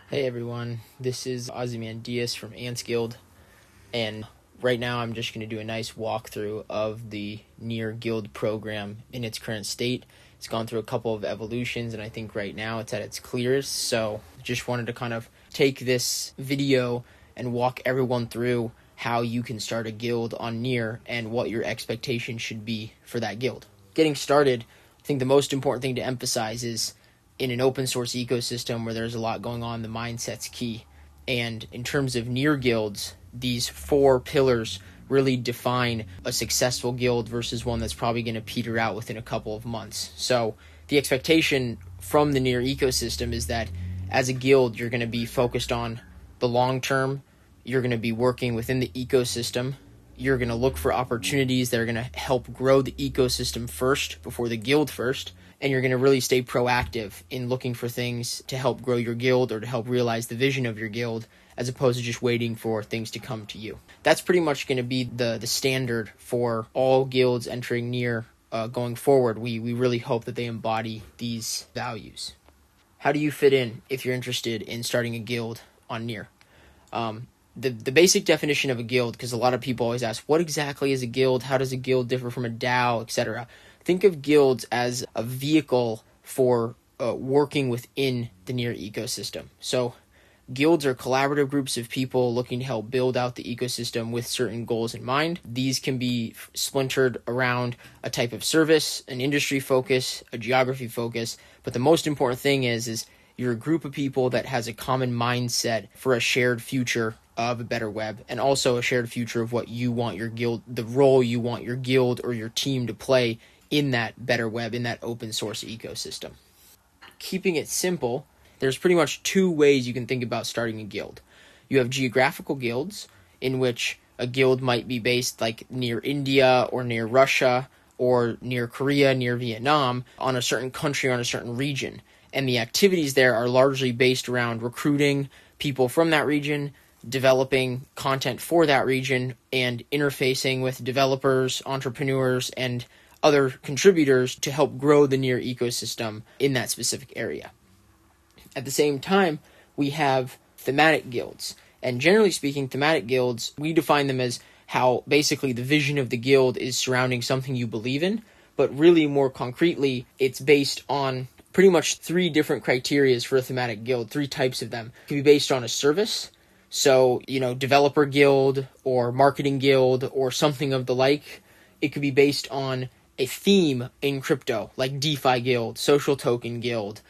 Hey everyone, this is Ozymandias from Ants Guild, and right now I'm just going to do a nice walkthrough of the Near Guild program in its current state. It's gone through a couple of evolutions, and I think right now it's at its clearest, so just wanted to kind of take this video and walk everyone through how you can start a guild on Near and what your expectations should be for that guild. Getting started, I think the most important thing to emphasize is in an open source ecosystem where there's a lot going on, the mindset's key. And in terms of Near guilds, these 4 pillars really define a successful guild versus one that's probably going to peter out within a couple of months. So the expectation from the Near ecosystem is that as a guild, you're going to be focused on the long term. You're going to be working within the ecosystem. You're going to look for opportunities that are going to help grow the ecosystem first before the guild first. And you're going to really stay proactive in looking for things to help grow your guild or to help realize the vision of your guild, as opposed to just waiting for things to come to you. That's pretty much going to be the standard for all guilds entering Near going forward. We really hope that they embody these values. How do you fit in if you're interested in starting a guild on Near? The basic definition of a guild, because a lot of people always ask, what exactly is a guild? How does a guild differ from a DAO, etc.? Think of guilds as a vehicle for working within the Near ecosystem. So guilds are collaborative groups of people looking to help build out the ecosystem with certain goals in mind. These can be splintered around a type of service, an industry focus, a geography focus. But the most important thing is you're a group of people that has a common mindset for a shared future of a better web, and also a shared future of what you want your guild, the role you want your guild or your team to play in that better web, in that open source ecosystem. Keeping it simple, there's pretty much 2 ways you can think about starting a guild. You have geographical guilds, in which a guild might be based like near India or near Russia or near Korea, near Vietnam, on a certain country or on a certain region. And the activities there are largely based around recruiting people from that region, developing content for that region, and interfacing with developers, entrepreneurs, and other contributors to help grow the Near ecosystem in that specific area. At the same time, we have thematic guilds. And generally speaking, thematic guilds, we define them as how basically the vision of the guild is surrounding something you believe in, but really more concretely, it's based on pretty much 3 different criteria for a thematic guild, 3 types of them. It can be based on a service, so, developer guild or marketing guild or something of the like. It could be based on a theme in crypto, like DeFi guild, social token guild,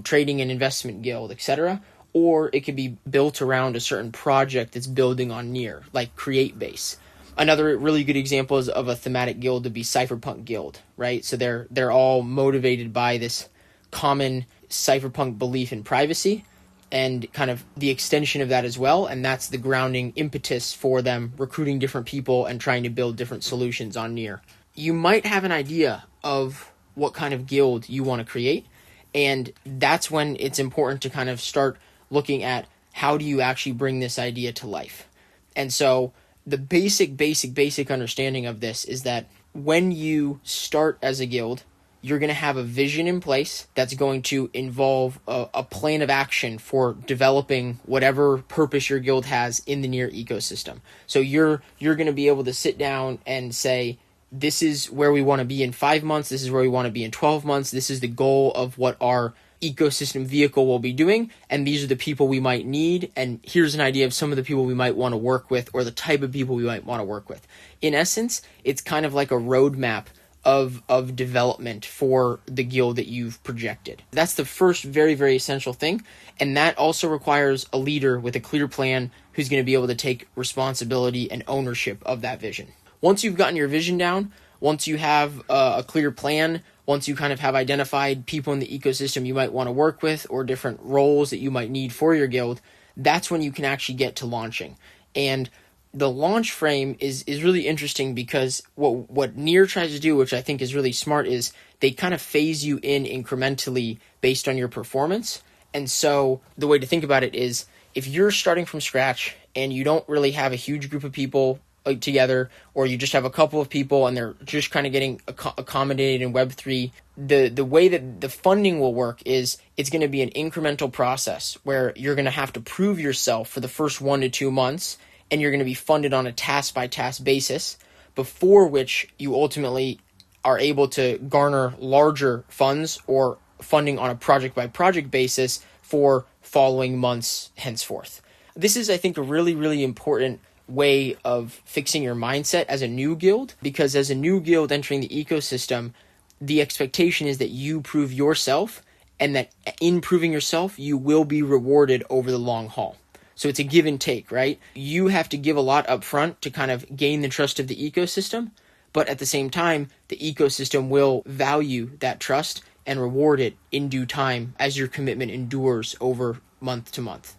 trading and investment guild, etc. Or it could be built around a certain project that's building on Near, like CreateBase. Another really good example of a thematic guild would be Cypherpunk guild, right? So they're all motivated by this common cypherpunk belief in privacy, and kind of the extension of that as well, and that's the grounding impetus for them recruiting different people and trying to build different solutions on Near. You might have an idea of what kind of guild you want to create, and that's when it's important to kind of start looking at how do you actually bring this idea to life. And so the basic understanding of this is that when you start as a guild, you're going to have a vision in place that's going to involve a plan of action for developing whatever purpose your guild has in the Near ecosystem. So you're going to be able to sit down and say, this is where we want to be in 5 months, this is where we want to be in 12 months, this is the goal of what our ecosystem vehicle will be doing, and these are the people we might need, and here's an idea of some of the people we might want to work with, or the type of people we might want to work with. In essence, it's kind of like a roadmap of development for the guild that you've projected. That's the first very essential thing, and that also requires a leader with a clear plan who's going to be able to take responsibility and ownership of that vision. Once you've gotten your vision down, once you have a clear plan, once you kind of have identified people in the ecosystem you might want to work with or different roles that you might need for your guild, that's when you can actually get to launching. And the launch frame is really interesting because what Near tries to do, which I think is really smart, is they kind of phase you in incrementally based on your performance. And so the way to think about it is if you're starting from scratch and you don't really have a huge group of people together, or you just have a couple of people and they're just kind of getting accommodated in Web3 the way that the funding will work is it's going to be an incremental process where you're going to have to prove yourself for the first 1 to 2 months, and you're going to be funded on a task by task basis, before which you ultimately are able to garner larger funds or funding on a project by project basis for following months henceforth. This is, I think, a really, really important way of fixing your mindset as a new guild, because as a new guild entering the ecosystem, the expectation is that you prove yourself, and that in proving yourself, you will be rewarded over the long haul. So it's a give and take, right? You have to give a lot up front to kind of gain the trust of the ecosystem, but at the same time, the ecosystem will value that trust and reward it in due time as your commitment endures over month to month.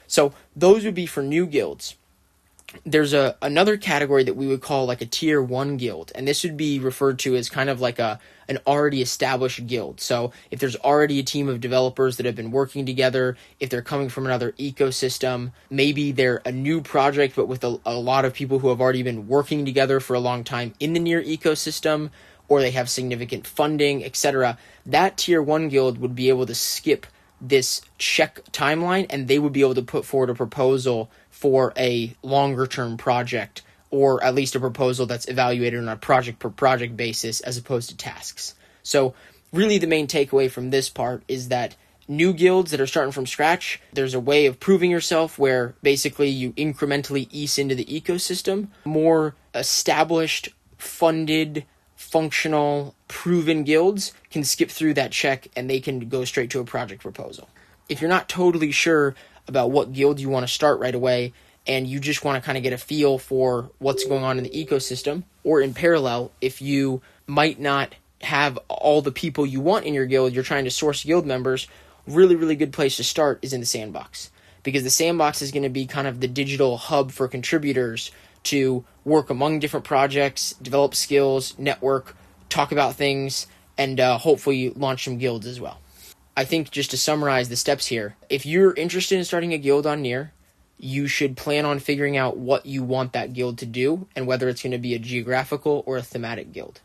So those would be for new guilds. There's another category that we would call like a tier 1 guild, and this would be referred to as kind of like an already established guild. So if there's already a team of developers that have been working together, if they're coming from another ecosystem, maybe they're a new project but with a lot of people who have already been working together for a long time in the near ecosystem, or they have significant funding, etc. That tier 1 guild would be able to skip this check timeline, and they would be able to put forward a proposal for a longer term project, or at least a proposal that's evaluated on a project per project basis as opposed to tasks. So really the main takeaway from this part is that new guilds that are starting from scratch, there's a way of proving yourself where basically you incrementally ease into the ecosystem. More established, funded, functional, proven guilds can skip through that check and they can go straight to a project proposal. If you're not totally sure about what guild you want to start right away, and you just want to kind of get a feel for what's going on in the ecosystem, or in parallel, if you might not have all the people you want in your guild, you're trying to source guild members, really, really good place to start is in the sandbox. Because the sandbox is going to be kind of the digital hub for contributors to work among different projects, develop skills, network, talk about things, and hopefully launch some guilds as well. I think just to summarize the steps here, if you're interested in starting a guild on Nier, you should plan on figuring out what you want that guild to do and whether it's going to be a geographical or a thematic guild.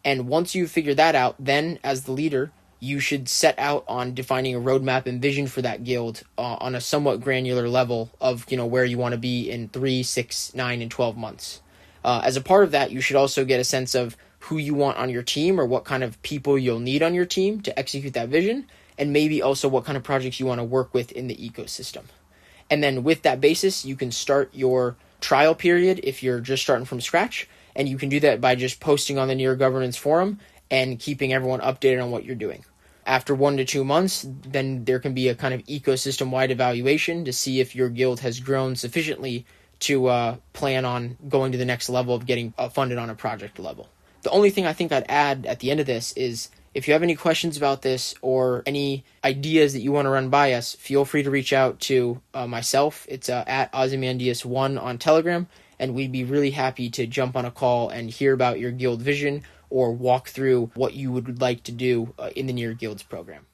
And once you figure that out, then as the leader, you should set out on defining a roadmap and vision for that guild on a somewhat granular level of, where you want to be in 3, 6, 9, and 12 months. As a part of that, you should also get a sense of who you want on your team or what kind of people you'll need on your team to execute that vision, and maybe also what kind of projects you want to work with in the ecosystem. And then with that basis, you can start your trial period if you're just starting from scratch, and you can do that by just posting on the Nier Governance Forum and keeping everyone updated on what you're doing. After 1 to 2 months, then there can be a kind of ecosystem-wide evaluation to see if your guild has grown sufficiently to plan on going to the next level of getting funded on a project level. The only thing I think I'd add at the end of this is, if you have any questions about this or any ideas that you want to run by us, feel free to reach out to myself. It's at Ozymandias1 on Telegram, and we'd be really happy to jump on a call and hear about your guild vision or walk through what you would like to do in the Nier Guilds program.